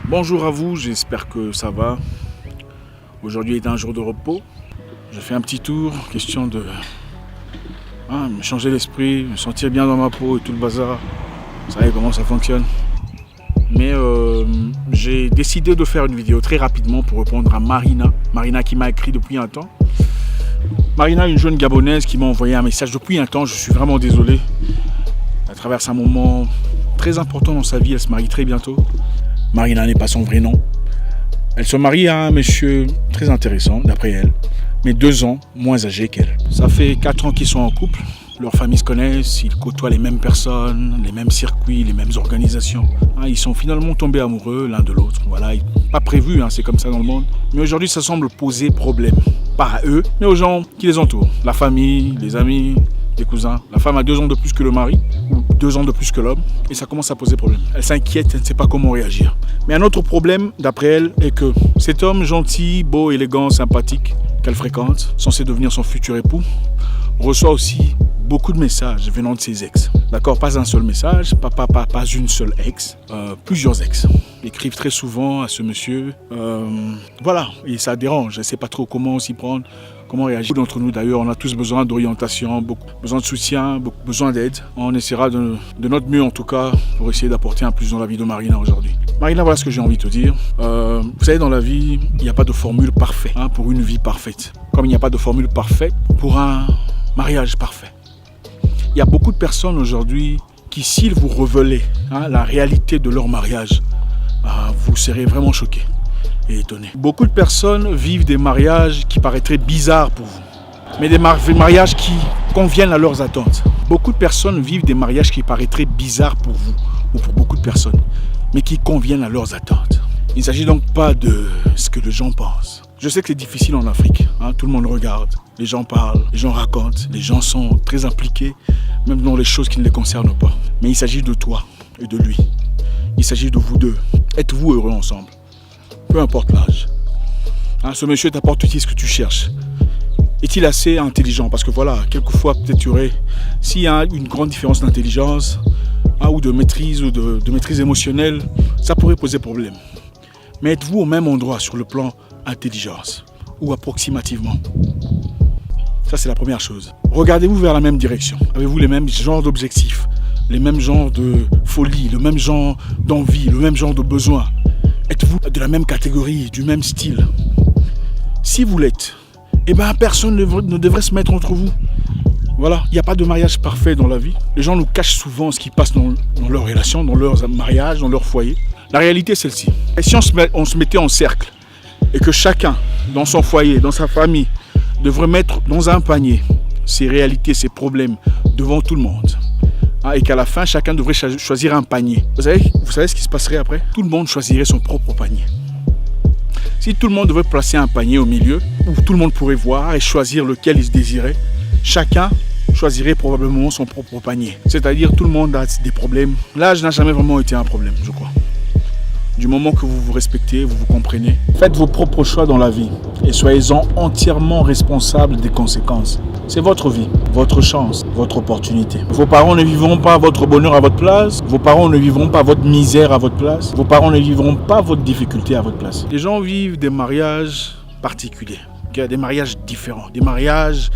Bonjour à vous, j'espère que ça va. Aujourd'hui est un jour de repos. Je fais un petit tour, question de me changer l'esprit, me sentir bien dans ma peau et tout le bazar. Vous savez comment ça fonctionne. Mais j'ai décidé de faire une vidéo très rapidement pour répondre à Marina. Marina qui m'a écrit depuis un temps. Marina, une jeune Gabonaise qui m'a envoyé un message depuis un temps. Je suis vraiment désolé. Elle traverse un moment très important dans sa vie. Elle se marie très bientôt. Marina n'est pas son vrai nom. Elle se marie à un monsieur très intéressant, d'après elle, mais 2 ans moins âgé qu'elle. Ça fait 4 ans qu'ils sont en couple. Leurs familles se connaissent, ils côtoient les mêmes personnes, les mêmes circuits, les mêmes organisations. Ils sont finalement tombés amoureux l'un de l'autre. Voilà, pas prévu, c'est comme ça dans le monde. Mais aujourd'hui, ça semble poser problème. Pas à eux, mais aux gens qui les entourent. La famille, les amis, les cousins. La femme a 2 ans de plus que le mari, ou 2 ans de plus que l'homme, et ça commence à poser problème. Elle s'inquiète, elle ne sait pas comment réagir. Mais un autre problème, d'après elle, est que cet homme gentil, beau, élégant, sympathique, qu'elle fréquente, censé devenir son futur époux, reçoit aussi beaucoup de messages venant de ses ex. D'accord, pas un seul message, pas une seule ex, plusieurs ex. Ils écrivent très souvent à ce monsieur. Voilà, et ça dérange, elle ne sait pas trop comment s'y prendre, comment réagir. Beaucoup d'entre nous d'ailleurs, on a tous besoin d'orientation, besoin de soutien, besoin d'aide. On essaiera de notre mieux en tout cas pour essayer d'apporter un plus dans la vie de Marina aujourd'hui. Marina, voilà ce que j'ai envie de te dire. Vous savez, dans la vie, il n'y a pas de formule parfaite pour une vie parfaite. Comme il n'y a pas de formule parfaite pour un mariage parfait. Il y a beaucoup de personnes aujourd'hui qui, s'ils vous révélaient la réalité de leur mariage, vous serez vraiment choqués et étonnés. Beaucoup de personnes vivent des mariages qui paraîtraient bizarres pour vous, mais des mariages qui conviennent à leurs attentes. Beaucoup de personnes vivent des mariages qui paraîtraient bizarres pour vous ou pour beaucoup de personnes, mais qui conviennent à leurs attentes. Il ne s'agit donc pas de ce que les gens pensent. Je sais que c'est difficile en Afrique, tout le monde regarde, les gens parlent, les gens racontent, les gens sont très impliqués, même dans les choses qui ne les concernent pas. Mais il s'agit de toi et de lui. Il s'agit de vous deux. Êtes-vous heureux ensemble? Peu importe l'âge. Ce monsieur t'apporte tout ce que tu cherches. Est-il assez intelligent? Parce que voilà, quelquefois peut-être tu aurais, s'il y a une grande différence d'intelligence ou de maîtrise émotionnelle, ça pourrait poser problème. Mais êtes-vous au même endroit sur le plan intelligence ou approximativement? Ça, c'est la première chose. Regardez-vous vers la même direction. Avez-vous les mêmes genres d'objectifs, les mêmes genres de folie, le même genre d'envie, le même genre de besoin? Êtes-vous de la même catégorie, du même style? Si vous l'êtes, personne ne devrait se mettre entre vous. Voilà, il n'y a pas de mariage parfait dans la vie. Les gens nous cachent souvent ce qui passe dans leurs relations, dans leurs mariages, dans leur foyer. La réalité est celle-ci. Et si on se mettait en cercle et que chacun, dans son foyer, dans sa famille, devrait mettre dans un panier ses réalités, ses problèmes devant tout le monde, et qu'à la fin, chacun devrait choisir un panier. Vous savez ce qui se passerait après? Tout le monde choisirait son propre panier. Si tout le monde devait placer un panier au milieu, où tout le monde pourrait voir et choisir lequel il se désirait, chacun choisirait probablement son propre panier. C'est-à-dire tout le monde a des problèmes. L'âge n'a jamais vraiment été un problème, je crois. Du moment que vous vous respectez, vous vous comprenez, faites vos propres choix dans la vie et soyez-en entièrement responsables des conséquences. C'est votre vie, votre chance, votre opportunité. Vos parents ne vivront pas votre bonheur à votre place, vos parents ne vivront pas votre misère à votre place, vos parents ne vivront pas votre difficulté à votre place. Les gens vivent des mariages particuliers, des mariages différents, des mariages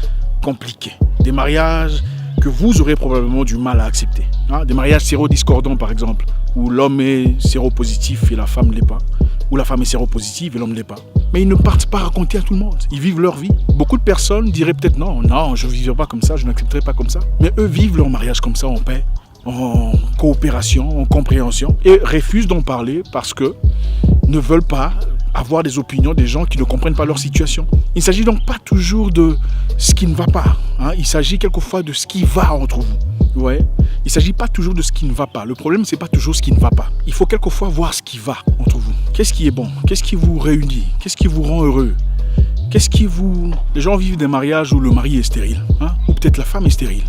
compliqués, des mariages que vous aurez probablement du mal à accepter. Des mariages sérodiscordants par exemple, où l'homme est séropositif et la femme ne l'est pas, où la femme est séropositive et l'homme ne l'est pas. Mais ils ne partent pas raconter à tout le monde, ils vivent leur vie. Beaucoup de personnes diraient peut-être non, je ne vivrai pas comme ça, je n'accepterai pas comme ça. Mais eux vivent leur mariage comme ça en paix, en coopération, en compréhension, et refusent d'en parler parce que ne veulent pas avoir des opinions des gens qui ne comprennent pas leur situation. Il ne s'agit donc pas toujours de ce qui ne va pas, il s'agit quelquefois de ce qui va entre vous. Ouais. Il ne s'agit pas toujours de ce qui ne va pas. Le problème, ce n'est pas toujours ce qui ne va pas. Il faut quelquefois voir ce qui va entre vous. Qu'est-ce qui est bon? Qu'est-ce qui vous réunit? Qu'est-ce qui vous rend heureux? Les gens vivent des mariages où le mari est stérile, ou peut-être la femme est stérile.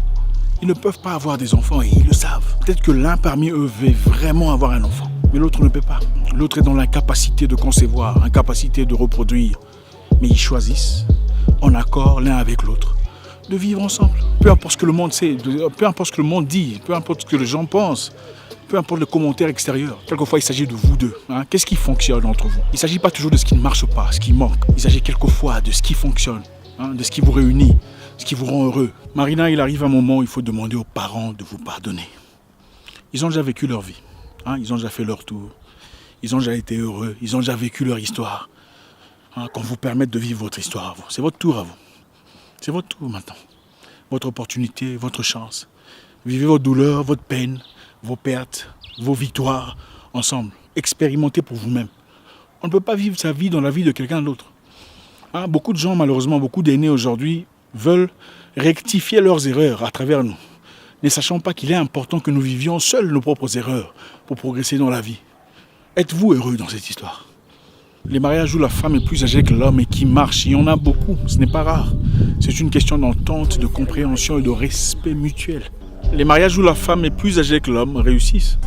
Ils ne peuvent pas avoir des enfants et ils le savent. Peut-être que l'un parmi eux veut vraiment avoir un enfant, mais l'autre ne peut pas. L'autre est dans l'incapacité de concevoir, incapacité de reproduire. Mais ils choisissent, en accord l'un avec l'autre, de vivre ensemble. Peu importe ce que le monde sait, peu importe ce que le monde dit, peu importe ce que les gens pensent, peu importe les commentaires extérieurs. Quelquefois, il s'agit de vous deux. Qu'est-ce qui fonctionne entre vous? Il ne s'agit pas toujours de ce qui ne marche pas, ce qui manque. Il s'agit quelquefois de ce qui fonctionne, de ce qui vous réunit, ce qui vous rend heureux. Marina, il arrive un moment où il faut demander aux parents de vous pardonner. Ils ont déjà vécu leur vie. Ils ont déjà fait leur tour. Ils ont déjà été heureux. Ils ont déjà vécu leur histoire. Qu'on vous permette de vivre votre histoire à vous. C'est votre tour à vous. C'est votre tour maintenant. Votre opportunité, votre chance. Vivez vos douleurs, votre peine, vos pertes, vos victoires ensemble. Expérimentez pour vous-même. On ne peut pas vivre sa vie dans la vie de quelqu'un d'autre. Beaucoup de gens, malheureusement, beaucoup d'aînés aujourd'hui veulent rectifier leurs erreurs à travers nous, ne sachant pas qu'il est important que nous vivions seuls nos propres erreurs pour progresser dans la vie. Êtes-vous heureux dans cette histoire? Les mariages où la femme est plus âgée que l'homme et qui marche, il y en a beaucoup, ce n'est pas rare. C'est une question d'entente, de compréhension et de respect mutuel. Les mariages où la femme est plus âgée que l'homme réussissent.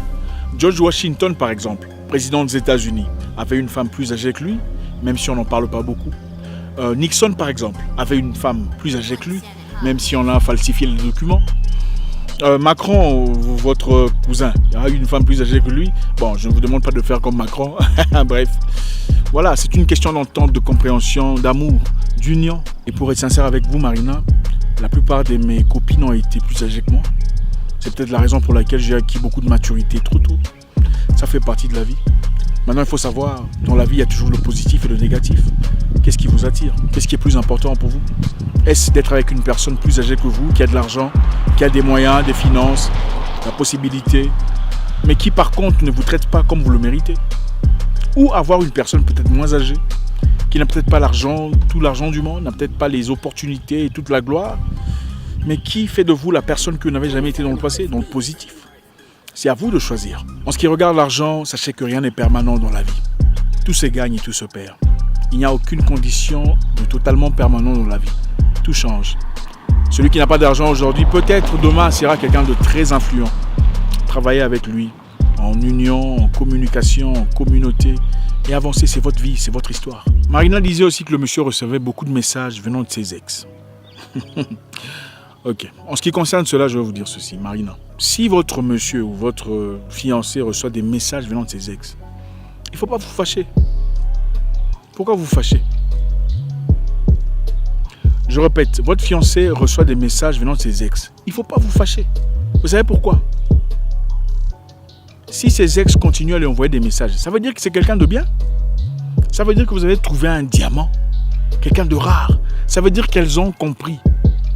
George Washington, par exemple, président des États-Unis, avait une femme plus âgée que lui, même si on n'en parle pas beaucoup. Nixon, par exemple, avait une femme plus âgée que lui, même si on a falsifié les documents. Macron, votre cousin, a eu une femme plus âgée que lui. Bon, je ne vous demande pas de faire comme Macron. Bref, voilà, c'est une question d'entente, de compréhension, d'amour, d'union. Et pour être sincère avec vous, Marina, la plupart de mes copines ont été plus âgées que moi. C'est peut-être la raison pour laquelle j'ai acquis beaucoup de maturité trop tôt. Ça fait partie de la vie. Maintenant, il faut savoir, dans la vie, il y a toujours le positif et le négatif. Qu'est-ce qui vous attire? Qu'est-ce qui est plus important pour vous? Est-ce d'être avec une personne plus âgée que vous, qui a de l'argent, qui a des moyens, des finances, la possibilité, mais qui par contre ne vous traite pas comme vous le méritez? Ou avoir une personne peut-être moins âgée, qui n'a peut-être pas l'argent, tout l'argent du monde, n'a peut-être pas les opportunités et toute la gloire, mais qui fait de vous la personne que vous n'avez jamais été dans le passé, dans le positif? C'est à vous de choisir. En ce qui regarde l'argent, sachez que rien n'est permanent dans la vie. Tout se gagne et tout se perd. Il n'y a aucune condition de totalement permanent dans la vie. Tout change. Celui qui n'a pas d'argent aujourd'hui, peut-être demain sera quelqu'un de très influent. Travaillez avec lui, en union, en communication, en communauté. Et avancez, c'est votre vie, c'est votre histoire. Marina disait aussi que le monsieur recevait beaucoup de messages venant de ses ex. Ok. En ce qui concerne cela, je vais vous dire ceci, Marina. Si votre monsieur ou votre fiancé reçoit des messages venant de ses ex, il ne faut pas vous fâcher. Pourquoi vous fâchez? Je répète, votre fiancé reçoit des messages venant de ses ex. Il ne faut pas vous fâcher. Vous savez pourquoi? Si ses ex continuent à lui envoyer des messages, ça veut dire que c'est quelqu'un de bien? Ça veut dire que vous avez trouvé un diamant? Quelqu'un de rare? Ça veut dire qu'elles ont compris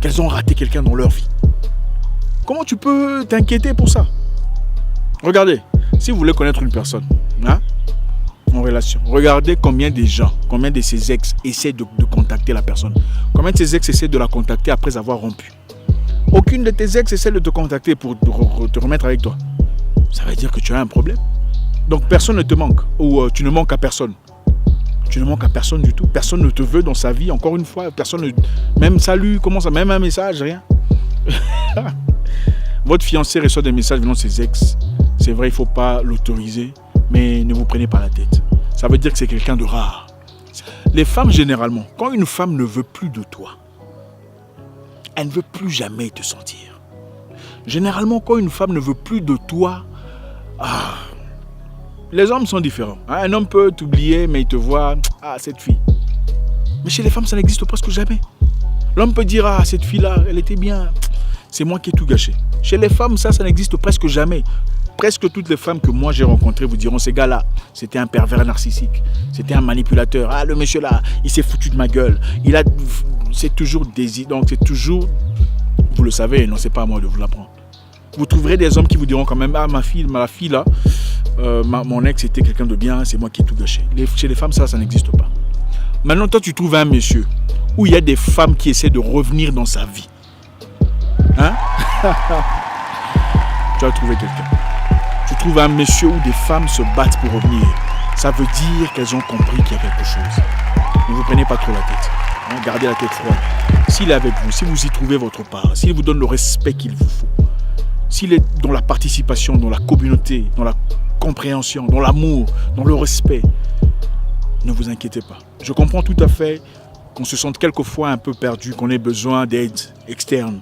qu'elles ont raté quelqu'un dans leur vie. Comment tu peux t'inquiéter pour ça? Regardez, si vous voulez connaître une personne, en relation, regardez combien de gens, combien de ses ex essaient de contacter la personne. Combien de ses ex essaient de la contacter après avoir rompu. Aucune de tes ex essaie de te contacter pour te remettre avec toi. Ça veut dire que tu as un problème. Donc personne ne te manque, ou tu ne manques à personne. Tu ne manques à personne du tout. Personne ne te veut dans sa vie. Encore une fois, personne ne... Même salut, comment ça, même un message, rien. Votre fiancé reçoit des messages venant de ses ex. C'est vrai, il ne faut pas l'autoriser, mais ne vous prenez pas la tête. Ça veut dire que c'est quelqu'un de rare. Les femmes, généralement, quand une femme ne veut plus de toi, elle ne veut plus jamais te sentir. Généralement, quand une femme ne veut plus de toi, les hommes sont différents. Un homme peut t'oublier, mais il te voit, cette fille. Mais chez les femmes, ça n'existe presque jamais. L'homme peut dire, cette fille-là, elle était bien. C'est moi qui ai tout gâché. Chez les femmes, ça n'existe presque jamais. Presque toutes les femmes que moi j'ai rencontrées vous diront, ces gars-là, c'était un pervers narcissique. C'était un manipulateur. Le monsieur-là, il s'est foutu de ma gueule. C'est toujours donc c'est toujours, vous le savez, non, c'est pas à moi de vous l'apprendre. Vous trouverez des hommes qui vous diront quand même, ma fille là, mon ex était quelqu'un de bien, c'est moi qui ai tout gâché. Chez les femmes, ça n'existe pas. Maintenant, toi, tu trouves un monsieur où il y a des femmes qui essaient de revenir dans sa vie. Tu as trouvé quelqu'un. Tu trouves un monsieur où des femmes se battent pour revenir. Ça veut dire qu'elles ont compris qu'il y a quelque chose. Ne vous prenez pas trop la tête. Gardez la tête froide. S'il est avec vous, si vous y trouvez votre part, s'il vous donne le respect qu'il vous faut, s'il est dans la participation, dans la communauté, dans la compréhension, dans l'amour, dans le respect, ne vous inquiétez pas. Je comprends tout à fait qu'on se sente quelquefois un peu perdu, qu'on ait besoin d'aide externe.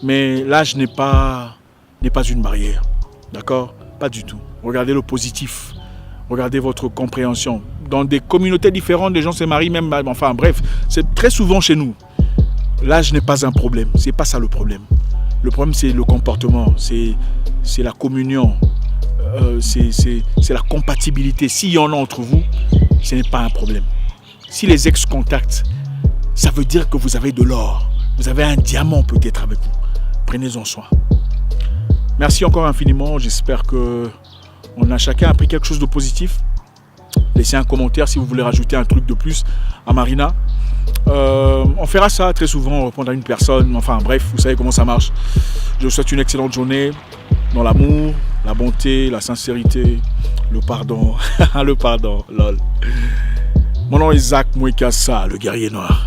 Mais l'âge n'est pas une barrière, d'accord? Pas du tout. Regardez le positif, regardez votre compréhension. Dans des communautés différentes, les gens se marient même, enfin bref, c'est très souvent chez nous. L'âge n'est pas un problème, c'est pas ça le problème. Le problème c'est le comportement, c'est la communion, c'est la compatibilité. S'il y en a entre vous, ce n'est pas un problème. Si les ex contactent, ça veut dire que vous avez de l'or. Vous avez un diamant peut-être avec vous. Prenez-en soin. Merci encore infiniment. J'espère qu'on a chacun appris quelque chose de positif. Laissez un commentaire si vous voulez rajouter un truc de plus à Marina. On fera ça très souvent, on répondra à une personne. Enfin bref, vous savez comment ça marche. Je vous souhaite une excellente journée dans l'amour, la bonté, la sincérité, le pardon. Le pardon, lol. Mon nom est Zach Mouekassa, le guerrier noir.